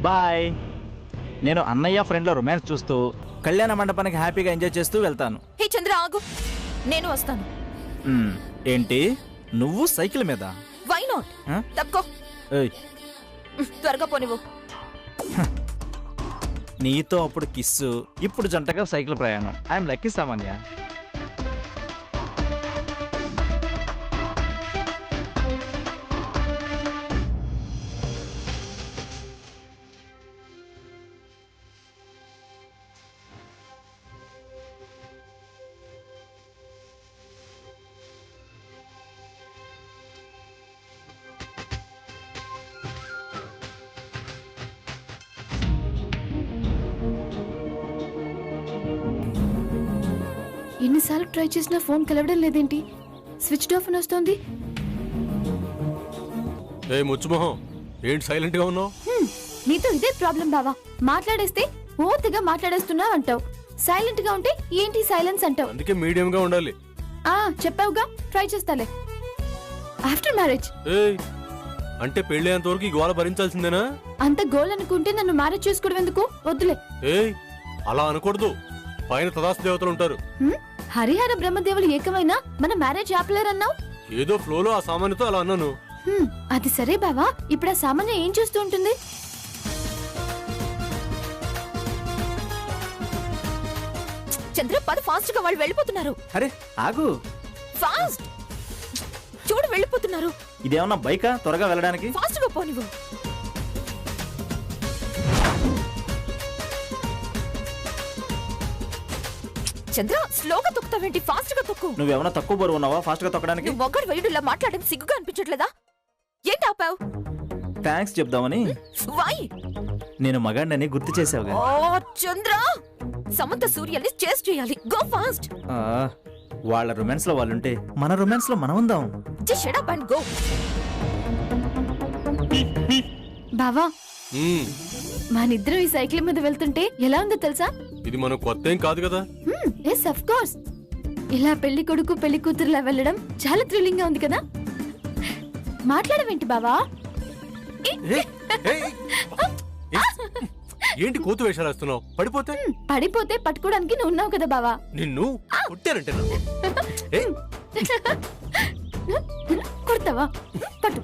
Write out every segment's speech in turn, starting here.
Bye. నేను అన్నయ్య ఫ్రెండ్లో romance చూస్తూ కళ్యాణ మండపానికి హ్యాపీగా ఎంజాయ్ చేస్తూ వెళ్తాను. హే చంద్ర ఆగు, నేను వస్తాను. ఏంటి నువ్వు సైకిల్ మీద? Why not? తప్పుకో. త్వరగా పోనివ్వు. నీతో అప్పుడు కిస్సు, ఇప్పుడు జంటగా సైకిల్ ప్రయాణం. ఐఎమ్ లక్కీ సామాన్య. ఎన్నిసార్లు ట్రై చేసినా ఫోన్ కలవడం లేదేంటి? స్విచ్ ఆఫ్ అని వస్తోంది. ముచ్చుమొహం, ఏంటి సైలెంట్ గా ఉన్నావు? నీతో ఇదే ప్రాబ్లం బావా. మాట్లాడేస్తే ఓతిగా మాట్లాడేస్తున్నావు అంటావు, సైలెంట్ గా ఉంటే ఏంటి సైలెన్స్ అంటావు. అందుకే మీడియం గా ఉండాలి. చెప్పావుగా, ట్రై చేస్తాలే. ఆఫ్టర్ మ్యారేజ్ అంటే పెళ్ళేంత వరకు ఈ గోల భరించాల్సిందేనా? అంత గోల్ అనుకుంటే నన్ను మ్యారేజ్ చేసుకోవడం ఎందుకు? వద్దులే. అలా అనకూడదు, పైన తదాస్తు దేవతలు ఉంటారు. హరిహర బ్రహ్మదేవులు ఏకమైనా మన మ్యారేజ్ ఆపలేరన్నావు. ఏదో ఫ్లోలో ఆ సామాన్యతో అలా అన్నాను. అది సరే బావా, ఇప్పుడు ఆ సామాన్య ఏం చేస్తూ ఉంటుంది? చంద్ర పద, ఫాస్ట్ గా వాళ్ళు వెళ్ళిపోతున్నారు. అరే ఆగు, ఫాస్ట్ చూడు, వెళ్ళిపోతున్నారు. ఇదేమన్నా బైకా త్వరగా వెళ్ళడానికి? ఫాస్ట్ గా పోనివ్వు. చంద్ర స్లోగా తొక్కుతావేంటి? ఫాస్ట్ గా తొక్కు. నువ్వేమన్నా తక్కువ బరువు ఉన్నావా ఫాస్ట్ గా తొక్కడానికి? నువ్వు ఒక్కడు వెయ్యిలా మాట్లాడడం సిగ్గుగా అనిపించట్లేదా? ఏంటి ఆపావు? థ్యాంక్స్ చెప్దామని. వై? నేను మగాడిని గుర్తు చేసావుగా. ఓ చంద్ర, సమంత సూర్యల్ని చేస్ చేయాలి. Go fast. వాళ్ళ రొమాన్స్ లో వాళ్ళుంటే మన రొమాన్స్ లో మనం ఉందాం. Just shut up and go. బావా, మనిద్దరం ఈ సైకిల్ మీద వెళ్తుంటే ఎలా ఉందో తెలుసా? ఇది మనం కొత్త ఏం కాదు కదా. Yes of course. ఇలా పెళ్లి కొడుకు పెళ్లి కూతురులా వెళ్ళడం చాలా థ్రిల్లింగ్ గా ఉంది కదా. మాట్లాడవేంటి బావా? ఏంటి కోతు వేషాలు వేస్తున్నావు? పడిపోతే పడిపోతే పట్టుకోవడానికి నువ్వు ఉన్నావు కదా బావా. నిన్ను కొట్టానంటే కొడతావా? పట్టు.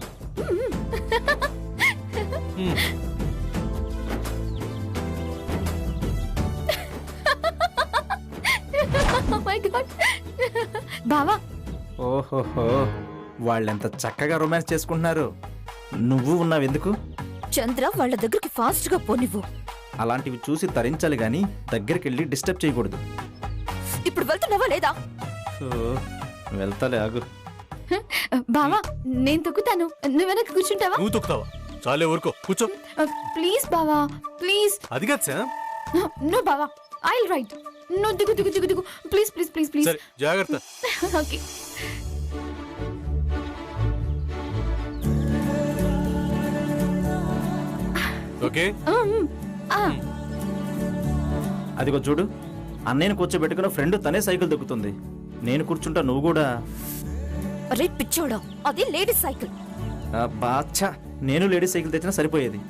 బావా, ఓహోహో, వాళ్ళెంత చక్కగా రొమాన్స్ చేసుకుంటున్నారు. నువ్వు ఉన్నావు ఎందుకు? చంద్ర వాళ్ళ దగ్గరికి ఫాస్ట్ గా పోనివ్వు. అలాంటివి చూసి తరించాలి గాని దగ్గరికి వెళ్ళి డిస్టర్బ్ చేయకూడదు. ఇప్పుడు వెళ్తున్నావా లేదా? వెళ్తాలే, ఆగు. బావా నేను తొక్కుతాను, నువ్వు వెనక్కి కూర్చుంటావా? నువ్వు తొక్కుతావా? చాలే ఊరుకో, కూర్చో. ప్లీజ్ బావా, ప్లీజ్. అది కాదు సార్. నో బావా, ఐ విల్ రైట్. నో, దిగు దిగు దిగు దిగు, ప్లీజ్ ప్లీజ్ ప్లీజ్ ప్లీజ్. సరే, జాగ్రత్త. ఓకే. ఓకే. అదిగో చూడు, అన్నయ్యను కూర్చోబెట్టుకున్న ఫ్రెండ్ తనే సైకిల్ దొక్కుతుంది. నేను కూర్చుంటా, నువ్వు కూడా. అరే పిచ్చోడా, అది లేడీస్ సైకిల్. బాచ్చా, నేను లేడీస్ సైకిల్ తెచ్చినా సరిపోయేది.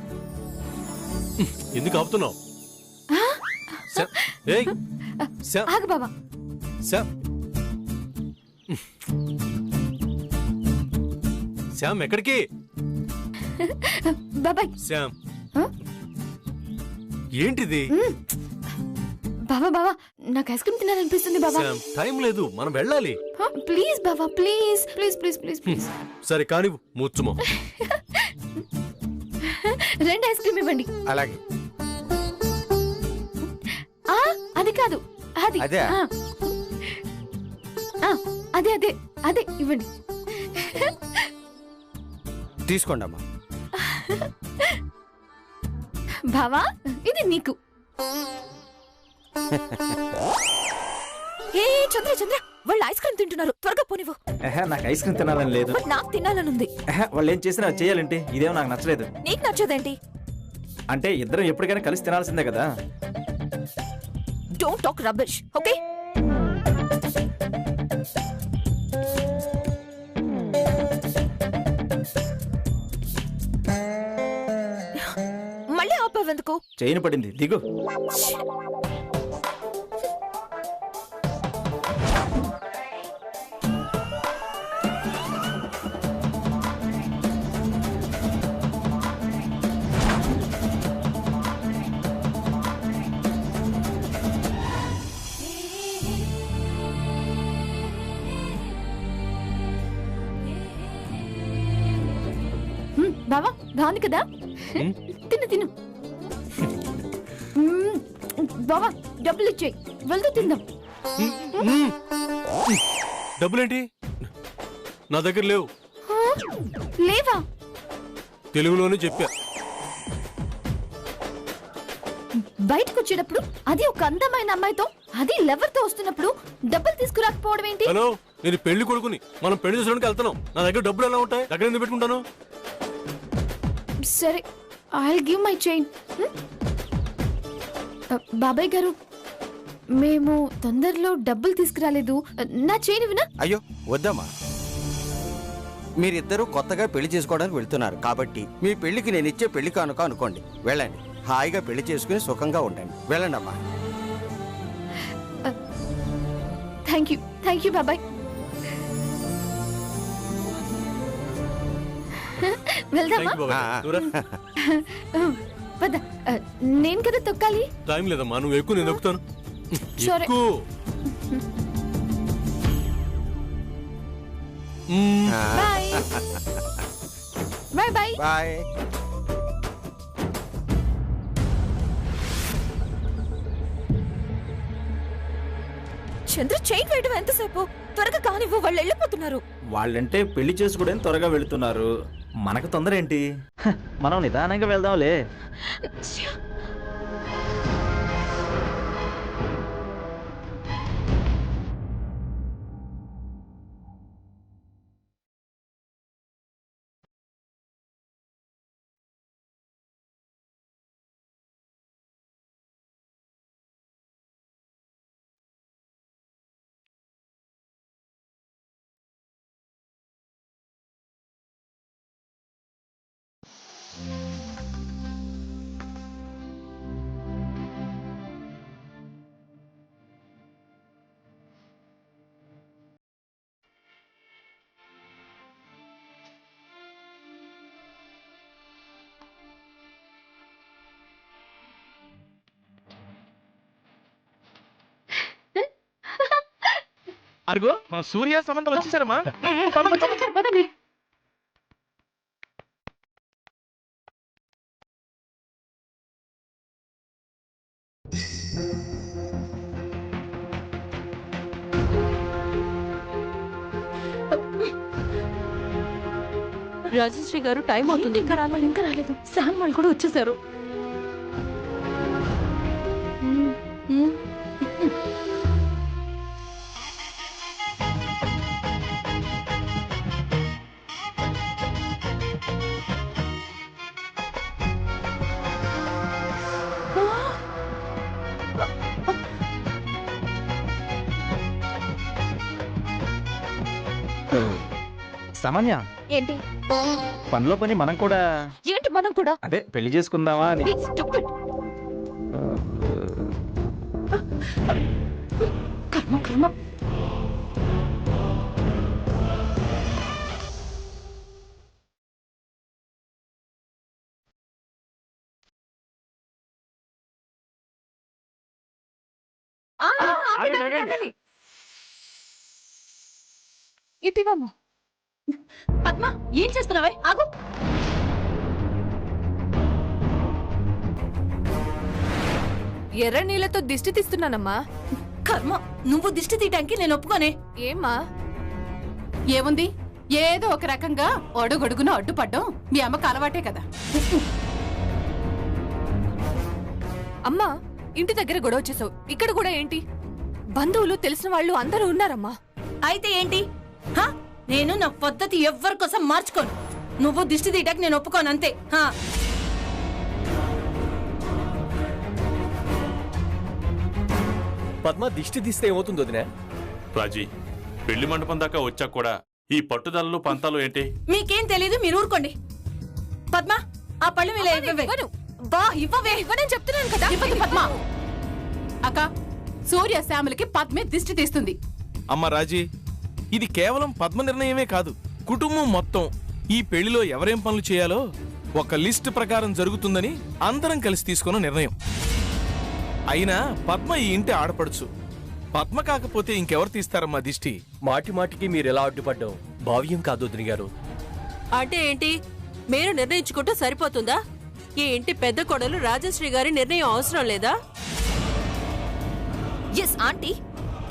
ఎందుకు ఆపుతున్నావు? ఆగు బావా. శ్యామ్ ఎక్కడికి? బాబాయ్. శ్యామ్ ఏంటిది? బావా బావా, నాకు ఐస్ క్రీమ్ తినాలనిపిస్తుంది బావా. శ్యామ్ టైం లేదు, మనం వెళ్ళాలి. ప్లీజ్ బావా, please please please please please. సరే కానివ్వు, ముచ్చుమో. రెండు ఐస్ క్రీమ్ ఇవ్వండి. అలాగే. అది కాదు, అది అదే అదే అదే అదే ఇవ్వండి. తీసుకోండి అమ్మా. బావా ఇది నీకు. ఏ చంద్ర చంద్ర, వాళ్ళు ఐస్ క్రీమ్ తింటున్నారు, త్వరగా పోనివ్వు. నాకు ఐస్ క్రీమ్ తినాలని లేదు. నాకు తినాలనుంది. వాళ్ళు ఏం చేసినా చేయాలంటే ఇదేమో నాకు నచ్చలేదు. నీకు నచ్చదేంటి? అంటే ఇద్దరం ఎప్పటికైనా కలిసి తినాల్సిందే కదా. Don't talk rubbish, okay? మళ్ళీ ఆపేవెందుకు? చైన్ పడింది, దిగు. బావా బాగుంది కదా, తిను తిను. బావా డబ్బులు ఇచ్చేయి, వెళ్తూ తిందాం. డబ్బులేంటి నా దగ్గర లేవు. లేవా? తెలుగులోనే చెప్పా. బయటకు వచ్చేటప్పుడు అది ఒక అందమైన అమ్మాయితో, అది లవర్ తో వస్తున్నప్పుడు డబ్బులు తీసుకురాకపోవడం ఏంటి? హలో, నేను పెళ్లి కొడుకుని, మనం పెళ్లి చేసుకోవడానికి వెళ్తున్నాం. నా దగ్గర డబ్బులు ఎలా ఉంటాయి? దగ్గర ఎందుకు పెట్టుకుంటాను? సరే, ఐల్ గివ్ మై చైన్. బాబాయ్ గారు, మేము తొందరలో డబ్బులు తీసుకురాలేదు, నా చైన్ ఇవ్వనా? అయ్యో వద్దమ్మా, మీరిద్దరూ కొత్తగా పెళ్లి చేసుకోవడానికి వెళ్తున్నారు కాబట్టి మీ పెళ్లికి నేను ఇచ్చే పెళ్లి కానుక అనుకోండి. వెళ్ళండి, హాయిగా పెళ్లి చేసుకుని సుఖంగా ఉండండి. వెళ్ళండి అమ్మా. థ్యాంక్ యూ బాబాయ్. వెళ్దామా? థాంక్యూ బాబాయ్. దూరా. పద, నేను కదా తొక్కాలి. టైం లేదమ్మా, నువ్వు ఎక్కువ, నేను ఎక్కుతాను. సరే. ఎక్కు. Bye bye bye. Bye. Chandra chain వేయడం ఎంతసేపు? త్వరగా కానివ్వు, వాళ్ళు వెళ్ళిపోతున్నారు. వాళ్ళంటే పెళ్లి చేసుకోవడానికి త్వరగా వెళుతున్నారు, మనకు తొందర ఏంటి? మనం నిదానంగా వెళ్దాంలే. అరుగో మా సూర్య సమంతలు వచ్చేసారమ్మా. రాజశ్రీ గారు, టైం అవుతుంది, ఇంకా రాలేదు. శామ్ వాళ్ళు కూడా వచ్చేసారు. సామాన్య, ఏంటి పనిలో పని మనం కూడా, ఏంటి మనం కూడా? అదే పెళ్లి చేసుకుందామా అని. కర్మ. ఇటివమ్మా. పద్మ, ఏం చేస్తున్నావే? ఆగు. ఎర్ర నీళ్ళతో దిష్టి తీస్తున్నానమ్మా. కర్మ, నువ్వు దిష్టి తీయటానికి నేను ఒప్పుకోనే. ఏమ్మా? ఏముంది, ఏదో ఒక రకంగా అడుగడుగున అడ్డుపడ్డం మీ అమ్మకు అలవాటే కదా. అమ్మా, ఇంటి దగ్గర గొడవ చేసావు, ఇక్కడ కూడా ఏంటి? బంధువులు, తెలిసిన వాళ్ళు అందరూ ఉన్నారమ్మా. అయితే ఏంటి? హా, నేను నా పద్ధతి ఎవ్వరి కోసం మార్చుకోను. నువ్వు దిష్టి తీయటానికి నేను ఒప్పుకోను, అంతే. పద్మ దిష్టి తీస్తే ఏమవుతుంది వదినా? రాజీ, పెళ్లి మండపం దాకా వచ్చాక కూడా ఈ పట్టుదలలు పంతాలు ఏంటి? మీకేం తెలీదు, మీరు ఊరుకోండి. పద్మ, ఆ పళ్ళు ఇలా ఇవ్వవే. బా ఇవ్వవే. ఇవ్వనని చెప్తున్నాను కదా. ఇవ్వదు పద్మ. అక్క, సూర్య శ్యామలకి పద్మే దిష్టి తీస్తుంది. అమ్మ రాజీ, ఇది కేవలం పద్మ నిర్ణయమే కాదు, కుటుంబం మొత్తం ఈ పెళ్లిలో ఎవరేం పనులు చేయాలో ఒక లిస్ట్ ప్రకారం జరుగుతుందని అందరం కలిసి తీసుకున్న నిర్ణయం. అయినా పద్మ ఈ ఇంటి ఆడపడుచు. పద్మ కాకపోతే ఇంకెవరు తీస్తారమ్మా దిష్టి? మాటి మాటికి మీరు ఎలా అడ్డుపడ్డం భావ్యం కాదు వదిన గారు. అంటే ఏంటి? మీరు నిర్ణయించుకుంటూ సరిపోతుందా? ఈ ఇంటి పెద్ద కొడలు రాజశ్రీ గారి నిర్ణయం అవసరం లేదా? ఎస్ ఆంటీ,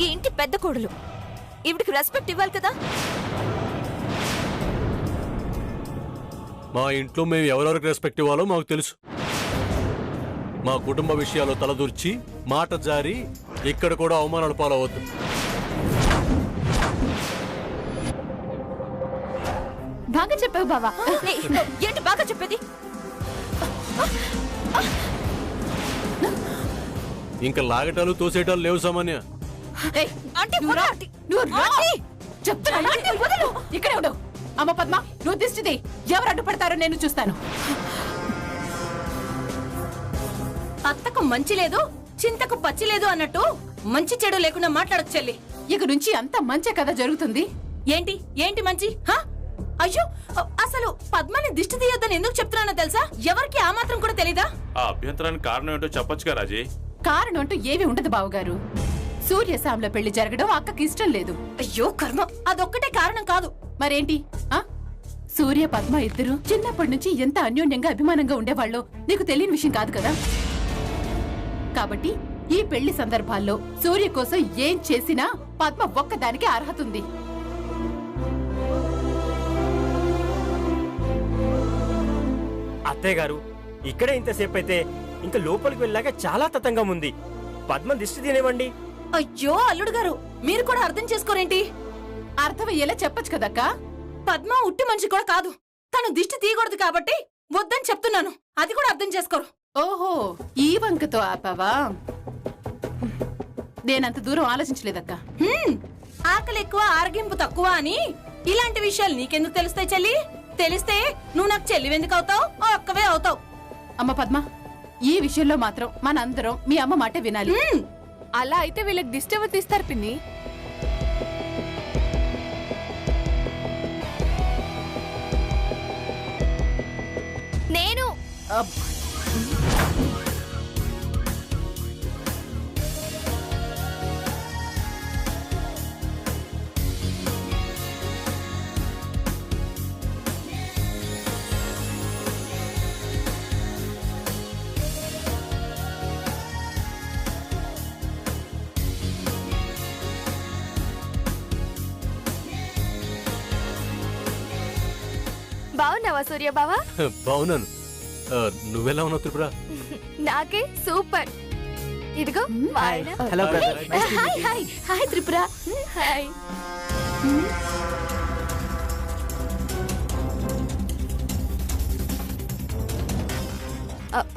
ఈ ఇంటి పెద్ద కోడలు, ఈవిడికి రెస్పెక్ట్ ఇవ్వాలి కదా. మా ఇంట్లో మేము ఎవరెవరికి రెస్పెక్ట్ ఇవ్వాలో మాకు తెలుసు. మా కుటుంబ విషయాల్లో తలదూర్చి మాట జారి ఇక్కడ కూడా అవమానాలు పాలవద్దు. బాగా చెప్పావు బావా. ఏంటి బాగా చెప్పేది? ఇంకా లాగటాలు తోసేటాలు లేవు సామాన్య. ఏయ్, ఆంటీ నువ్వు రా. ఆంటీ. నువ్వు రా. చెప్తున్నా, ఇక్కడే ఉండు. అమ్మ పద్మ, నువ్వు దిష్టిది. ఎవరు అడ్డుపడతారో నేను చూస్తాను. అత్తకు మంచి లేదు, చింతకు పచ్చి లేదు అన్నట్టు మంచి చెడు లేకుండా మాట్లాడకు చెల్లి. ఇక నుంచి అంత మంచి కథ జరుగుతుంది. ఏంటి ఏంటి మంచి? అయ్యో, అసలు పద్మని దిష్టి తీయొద్దని ఎందుకు చెప్తున్నానో తెలుసా? ఎవరికి ఆ మాత్రం కూడా తెలీదా? ఆ అభ్యంతరానికి కారణం ఏంటో చెప్పొచ్చుగా రాజీ. కారణం అంటూ ఏవి ఉండదు బావగారు. సూర్య శ్యామల పెళ్లి జరగడం అక్కకి ఇష్టం లేదు. అయ్యో కర్మ, అదొక్కటే కారణం కాదు. మరేంటి? సూర్య పద్మ ఇద్దరు చిన్నప్పటి నుంచి ఎంత అన్యోన్యంగా అభిమానంగా ఉండేవాళ్ళో నీకు తెలియని విషయం కాదు కదా. కాబట్టి ఈ పెళ్లి సందర్భాల్లో సూర్య కోసం ఏం చేసినా పద్మ ఒక్కదానికి అర్హత ఉంది. అత్తయ్య గారు, ఇక్కడే ఇంతసేపు అయితే ఇంకా లోపలికి వెళ్ళాక చాలా తతంగా ఉంది. పద్మ దిష్టి తినేవండి. అయ్యో అల్లుడు గారు, మీరు కూడా అర్థం చేసుకోరేంటి? అర్థమయ్యేలా చెప్పొచ్చు కదక్క. పద్మ ఉట్టి మనిషి కూడా కాదు. తను దిష్టి తీయకూడదు కాబట్టి వద్దని చెప్తున్నాను. అది కూడా అర్థం చేసుకోరు. ఓహో, ఈ వంకతో ఆపావా? నేనంత దూరం ఆలోచించలేదక్క. ఆకలి ఎక్కువ ఆరోగ్యంపు తక్కువ అని ఇలాంటి విషయాలు నీకెందుకు తెలుస్తాయి చెల్లి? తెలిస్తే నువ్వు నాకు చెల్లివెందుకు అవుతావు? ఒక్కవే అవుతావు. అమ్మ పద్మ, ఈ విషయంలో మాత్రం మనందరం మీ అమ్మ మాట వినాలి. అలా అయితే వీళ్ళకి దిష్టి ఎవరు తీస్తారు పిన్ని? నేను బాగున్నావా సూర్య బావా? బావున్నాను. నువ్వెలా ఉన్నావు త్రిపుర? నాకే సూపర్. ఇదిగో hello brother. Hi hi hi Tripura. Hi.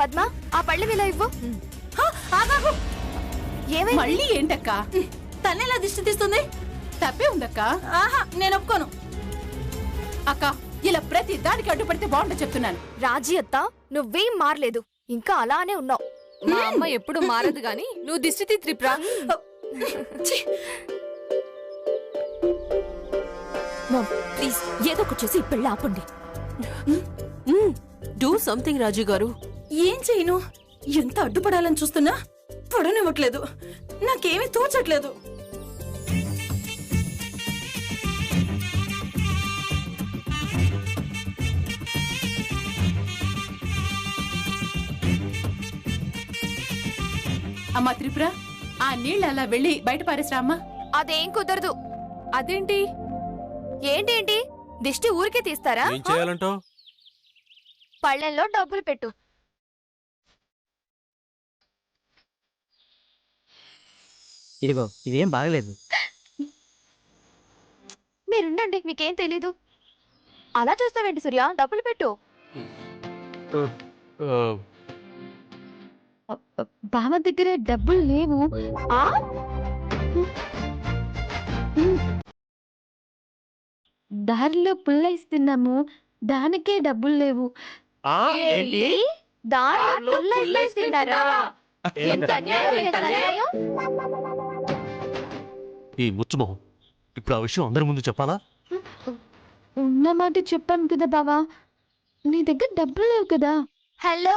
Padma, ఆ పళ్ళెం ఇలా ఇవ్వు. మళ్ళీ ఏంటక్క? తనెలా దిష్టి తీస్తుంది? తప్పే ఉందక్క. ఆహా, నేను ఒప్పుకోను. అక్క, ఇలా ప్రతి దానికి అడ్డుపడితే బాగుంటుంది చెప్తున్నాను. రాజీ అత్త, నువ్వేం మారలేదు, ఇంకా అలానే ఉన్నావు. మా అమ్మ ఎప్పుడు మారదు గాని నువ్వు దిష్టి తీ త్రిపుర. ప్లీజ్ ఏదో ఒకటి చేసి ఈ పెళ్ళి ఆపండి. డూ సంథింగ్ రాజు గారు. ఏం చేయను? ఎంత అడ్డుపడాలని చూస్తున్నా పడనివ్వట్లేదు. నాకేమీ తోచట్లేదు. అమ్మా త్రిపుర, ఆ నీళ్ళు అలా వెళ్ళి బయట పారేసిరా అమ్మా. అదేం కుదరదు. అదేంటి? ఏంటేంటి, దిష్టి ఊరికే తీస్తారా? ఏం చేయాలంటావు? పళ్ళెంలో డబ్బులు పెట్టు. ఇదిగో, ఇదేం బాగలేదు. మీరుండండి, మీకేం తెలీదు. అలా చూస్తావేంటి సూర్య, డబ్బులు పెట్టు. బావ దగ్గర డబ్బులు లేవు. దారిలో పుల్ల ఇస్తున్నాము, దానికే డబ్బులు లేవు. ఏంటి? ఈ ముచ్చుమోహం ఇప్పుడు ఆ విషయం అందరి ముందు చెప్పాలా? ఉన్న మాట చెప్పాను కదా బావా, నీ దగ్గర డబ్బులు లేవు కదా. హలో,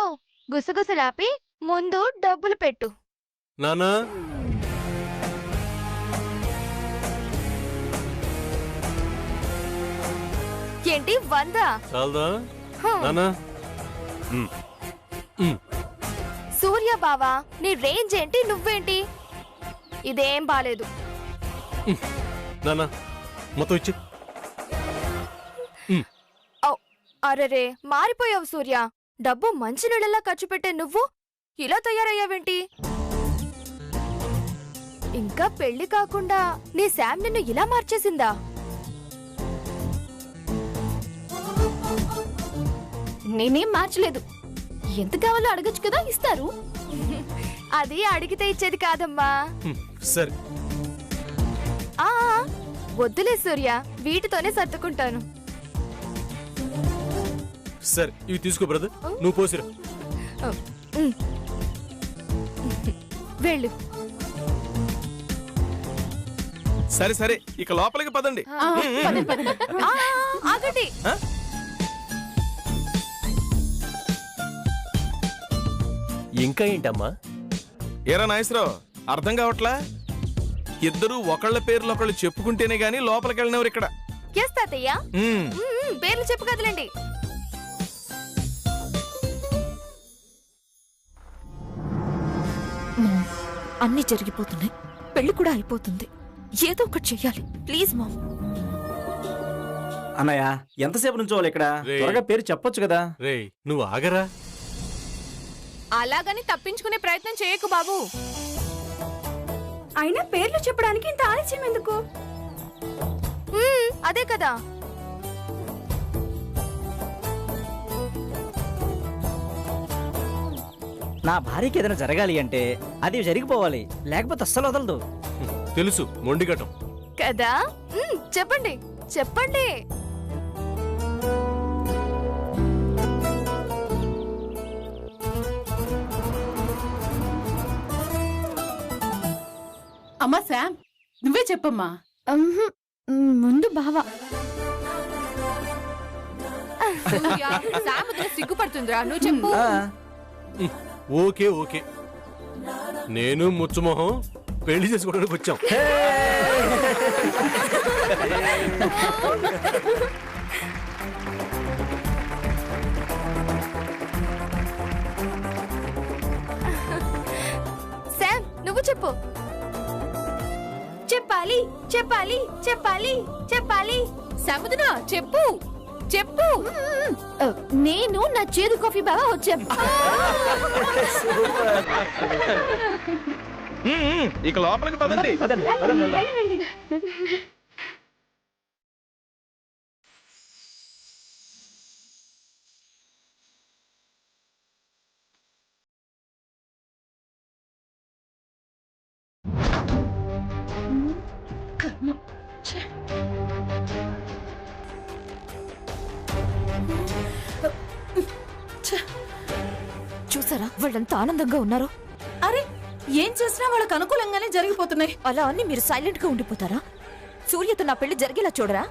గుసగుసలాపి ముందు డబ్బులు పెట్టు. నానా ఏంటి 100? చాలదా నానా? సూర్య బావా, నీ రేంజ్ ఏంటి, నువ్వేంటి? ఇదేం బాలేదు. నానా మొత్తం ఇచ్చి. అరెరే, మారిపోయావు సూర్య. డబ్బు మంచి నీళ్ళలా ఖర్చు పెట్టే నువ్వు ఇలా తయారయ్యావేంటి? ఇంకా పెళ్లి కాకుండా నీ శామ్ నిన్ను ఇలా మార్చేసిందా? నేనేం మార్చలేదు. ఎంత కావాలో అడగచ్చు కదా, ఇస్తారు. అది అడిగితే ఇచ్చేది కాదమ్మా. సరే ఆ వద్దులే సూర్య, వీటితోనే సర్దుకుంటాను. సరే ఇవి తీసుకో బ్రదర్, నువ్వు పోసిరా. వెళ్ళు. సరే సరే, ఇక లోపలికి పదండి. ఆగండి. ఇంకా ఏంటమ్మా? ఏరా నాగేశ్వరరావు, అర్థం కావట్లా? ఇద్దరు ఒకళ్ళ పేర్లు ఒకళ్ళు చెప్పుకుంటేనే గాని లోపలికి వెళ్ళినవారు ఇక్కడ. ఎస్ తాతయ్య, పేర్లు చెప్పు కదలండి. అన్నీ జరిగిపోతున్నాయి, పెళ్లి కూడా అయిపోతుంది. ఏదో ఒకటి చెయ్యాలి, ప్లీజ్ మామ్. అన్నయ్య ఎంతసేపు నుంచోవాలి ఇక్కడ? రేయ్. త్వరగా పేరు చెప్పొచ్చు కదా. రే నువ్వు ఆగరా. అలాగని తప్పించుకునే ప్రయత్నం చేయకు బాబు. అయినా పేర్లు చెప్పడానికి ఇంత ఆలస్యం ఎందుకు? అదే కదా. నా భార్యకి ఏదైనా జరగాలి అంటే అది జరిగిపోవాలి, లేకపోతే అస్సలు వదలదు. తెలుసు మొండిగటం. కదా. చెప్పండి చెప్పండి. అమ్మా శామ్, నువ్వే చెప్పమ్మా. ముందు బావా. సిగ్గుపడుతుందిరా, నువ్వు చెప్పు. ఓకే ఓకే, నేను ముచ్చుమొహం పెళ్లి చేసుకోవడానికి వచ్చాం. శామ్, నువ్వు చెప్పు. చెప్పాలి చెప్పాలి చెప్పాలి చెప్పాలి. సముద్ర చెప్పు చెప్పు. నేను నా చేదు కాఫీ బాగా వచ్చాం. ఇక లోపలికి పదండి. చూసారా వాళ్ళంతా ఆనందంగా ఉన్నారు? అరే, ఏం చేసినా వాళ్ళకి అనుకూలంగానే జరిగిపోతున్నాయి. అలా అన్ని మీరు సైలెంట్ గా ఉండిపోతారా? సూర్యతో నా పెళ్లి జరిగేలా చూడరా?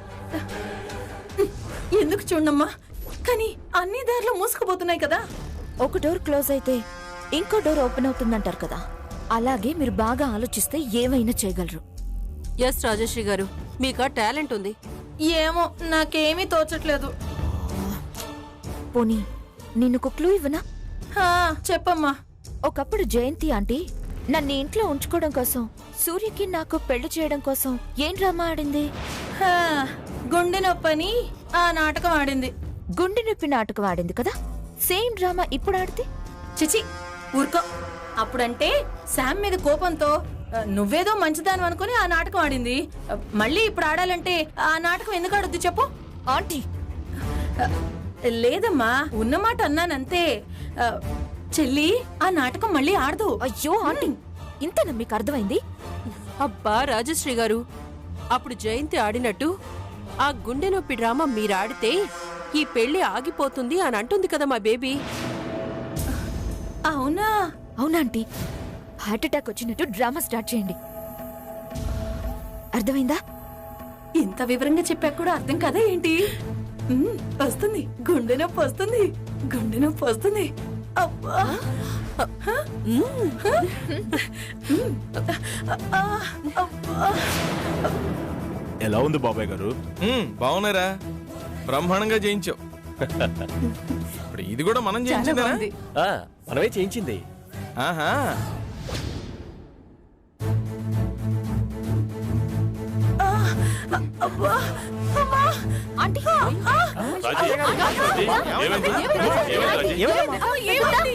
ఎందుకు చూడమ్మా, కానీ అన్ని దారులు మూసుకుపోతున్నాయి కదా. ఒక డోర్ క్లోజ్ అయితే ఇంకో డోర్ ఓపెన్ అవుతుందంటారు కదా, అలాగే మీరు బాగా ఆలోచిస్తే ఏమైనా చేయగలరు. ఎస్ రాజశ్రీ గారు, మీకు టాలెంట్ ఉంది. ఏమో నాకేమీ తోచట్లేదు. పోనీ నిన్ను క్లూ ఇవ్వనా? చెప్పమ్మా. ఒకప్పుడు జయంతి ఆంటీ నన్ను ఇంట్లో ఉంచుకోవడం కోసం, సూర్యకి నాకు పెళ్లి చేయడం కోసం ఏం డ్రామా ఆడింది? గుండె నొప్పని ఆ నాటకం ఆడింది. గుండె నొప్పి నాటకం ఆడింది కదా, సేమ్ డ్రామా ఇప్పుడు ఆడితే? చిచి ఊరుకో. అప్పుడంటే శామ్ మీద కోపంతో నువ్వేదో మంచిదాను అనుకుని ఆ నాటకం ఆడింది. మళ్ళీ ఇప్పుడు ఆడాలంటే ఆ నాటకం ఎందుకు ఆడొద్దు చెప్పు? ఆంటీ లేదమ్మా, ఉన్నమాట అన్నానంతే. చెల్లి, ఆ నాటకం మళ్ళీ ఆడదు. అయ్యో ఆంటీ, ఇంతనా మీకు అర్థమైంది? అబ్బా రాజశ్రీ గారు, అప్పుడు జయంతి ఆడినట్టు ఆ గుండె నొప్పి డ్రామా మీరాడితే ఈ పెళ్లి ఆగిపోతుంది అని అంటుంది కదా మా బేబీ. అవునా? అవునా ఆంటీ? హార్ట్ అటాక్ వచ్చినట్టు డ్రామా స్టార్ట్ చేయండి. అర్థమైందా? ఇంత వివరంగా చెప్పాక కూడా అర్థం కదా ఏంటి? వస్తుంది, గుండె నొప్పి వస్తుంది, గుండె నొప్పి వస్తుంది. అబ్బా! ఎలా ఉంది బాబాయ్ గారు? బాగున్నారా? బ్రహ్మాండంగా చేయించావు. ఇప్పుడు ఇది కూడా మనం చేయించిందా? మనమే చేయించింది. ఆహా. రాజీ, రాజీ, ఏమైంది? ఏమైంది రాజీ? ఏమండి?